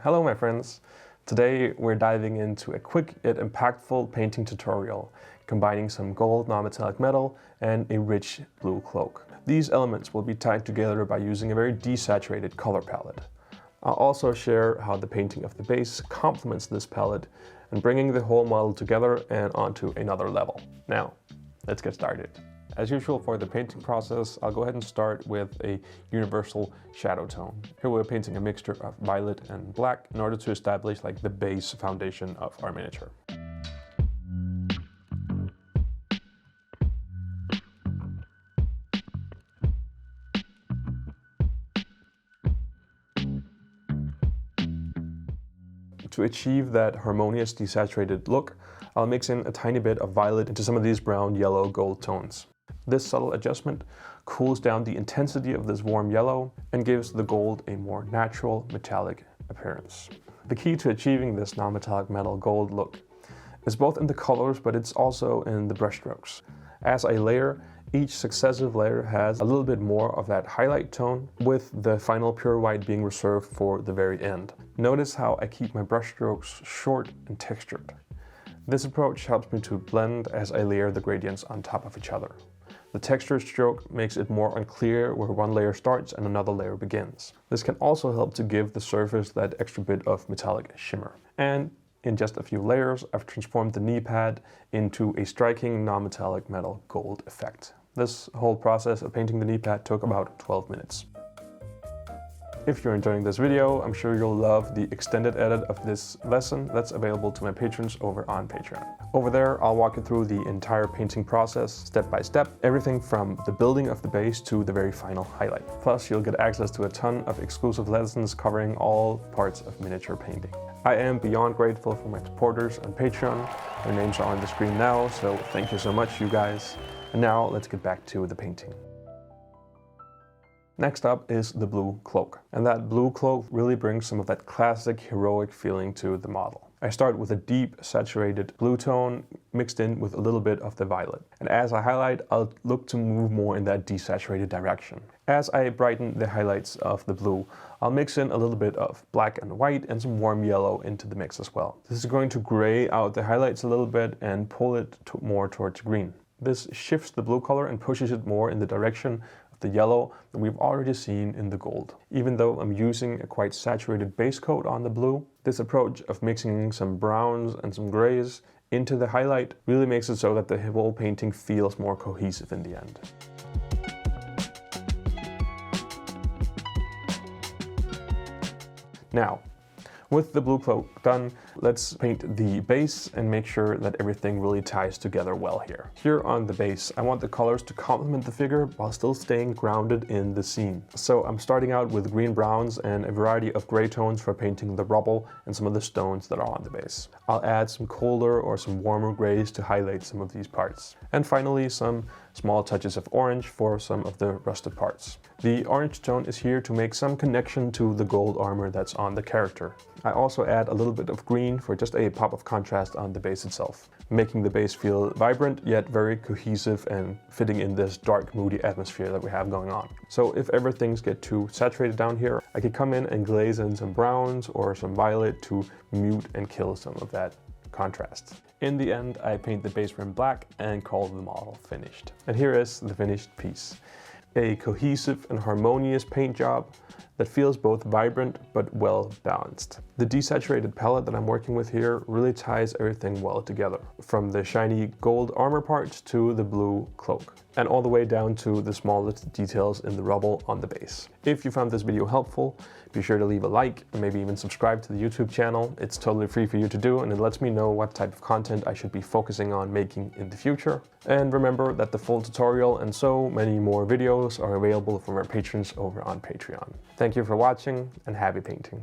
Hello my friends! Today we're diving into a quick yet impactful painting tutorial, combining some gold non-metallic metal and a rich blue cloak. These elements will be tied together by using a very desaturated color palette. I'll also share how the painting of the base complements this palette and bringing the whole model together and onto another level. Now, let's get started. As usual for the painting process, I'll go ahead and start with a universal shadow tone. Here we're painting a mixture of violet and black in order to establish the base foundation of our miniature. To achieve that harmonious desaturated look, I'll mix in a tiny bit of violet into some of these brown, yellow, gold tones. This subtle adjustment cools down the intensity of this warm yellow and gives the gold a more natural metallic appearance. The key to achieving this non-metallic metal gold look is both in the colors, but it's also in the brushstrokes. As I layer, each successive layer has a little bit more of that highlight tone, with the final pure white being reserved for the very end. Notice how I keep my brushstrokes short and textured. This approach helps me to blend as I layer the gradients on top of each other. The texture stroke makes it more unclear where one layer starts and another layer begins. This can also help to give the surface that extra bit of metallic shimmer. And in just a few layers, I've transformed the knee pad into a striking non-metallic metal gold effect. This whole process of painting the knee pad took about 12 minutes. If you're enjoying this video, I'm sure you'll love the extended edit of this lesson that's available to my patrons over on Patreon. Over there, I'll walk you through the entire painting process, step by step, everything from the building of the base to the very final highlight. Plus, you'll get access to a ton of exclusive lessons covering all parts of miniature painting. I am beyond grateful for my supporters on Patreon. Their names are on the screen now, so thank you so much, you guys. And now, let's get back to the painting. Next up is the blue cloak, and that blue cloak really brings some of that classic heroic feeling to the model. I start with a deep saturated blue tone mixed in with a little bit of the violet. And as I highlight, I'll look to move more in that desaturated direction. As I brighten the highlights of the blue, I'll mix in a little bit of black and white and some warm yellow into the mix as well. This is going to gray out the highlights a little bit and pull it more towards green. This shifts the blue color and pushes it more in the direction the yellow that we've already seen in the gold. Even though I'm using a quite saturated base coat on the blue, this approach of mixing some browns and some grays into the highlight really makes it so that the whole painting feels more cohesive in the end. Now, with the blue cloak done, let's paint the base and make sure that everything really ties together well here. Here on the base, I want the colors to complement the figure while still staying grounded in the scene. So I'm starting out with green browns and a variety of gray tones for painting the rubble and some of the stones that are on the base. I'll add some colder or some warmer grays to highlight some of these parts. And finally, some small touches of orange for some of the rusted parts. The orange tone is here to make some connection to the gold armor that's on the character. I also add a little bit of green for just a pop of contrast on the base itself, making the base feel vibrant yet very cohesive and fitting in this dark, moody atmosphere that we have going on. So if ever things get too saturated down here, I could come in and glaze in some browns or some violet to mute and kill some of that contrast. In the end, I paint the base rim black and call the model finished. And here is the finished piece. A cohesive and harmonious paint job that feels both vibrant but well balanced. The desaturated palette that I'm working with here really ties everything well together, from the shiny gold armor parts to the blue cloak, and all the way down to the smallest details in the rubble on the base. If you found this video helpful, be sure to leave a like and maybe even subscribe to the YouTube channel. It's totally free for you to do, and it lets me know what type of content I should be focusing on making in the future. And remember that the full tutorial and so many more videos are available from our patrons over on Patreon. Thank you for watching and happy painting.